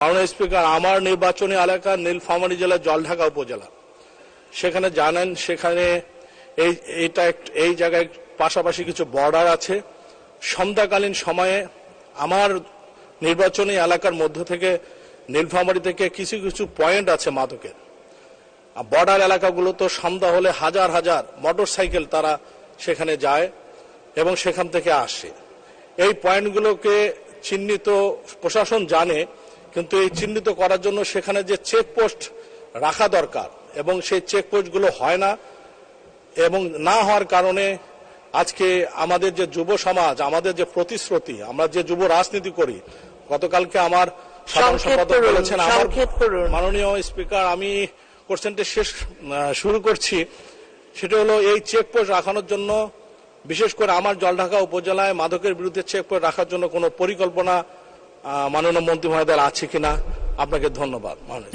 মাননীয় স্পিকার, আমার নির্বাচনী এলাকা নীলফামারী জেলার জলঢাকা উপজেলা। সেখানে জানেন, সেখানে এই জায়গায় পাশাপাশি কিছু বর্ডার আছে। সন্ধ্যাকালীন সময়ে আমার নির্বাচনী এলাকার মধ্য থেকে নীলফামারী থেকে কিছু কিছু পয়েন্ট আছে মাদকের। বর্ডার এলাকাগুলো তো সন্ধ্যা হলে হাজার হাজার মোটরসাইকেল তারা সেখানে যায় এবং সেখান থেকে আসে। এই পয়েন্টগুলোকে চিহ্নিত প্রশাসন জানে, কিন্তু এই চিহ্নিত করার জন্য সেখানে যে চেকপোস্ট রাখা দরকার এবং সেই চেকপোস্টগুলো হয় না, এবং না হওয়ার কারণে আজকে আমাদের যে যুব সমাজ, আমাদের যে প্রতিশ্রুতি, আমরা যে যুব রাজনীতি করি, গতকালকে আমার সাধারণ সম্পাদক বলেছেন, আমার মাননীয় স্পিকার, আমি কোশ্চেনটা শুরু করছি, সেটা হলো এই চেকপোস্ট রাখানোর জন্য, বিশেষ করে আমার জলঢাকা উপজেলায় মাদকের বিরুদ্ধে চেকপোস্ট রাখার জন্য কোনো পরিকল্পনা মাননীয় মন্ত্রী মহোদয়ের আছে কিনা। আপনাকে ধন্যবাদ মাননীয়।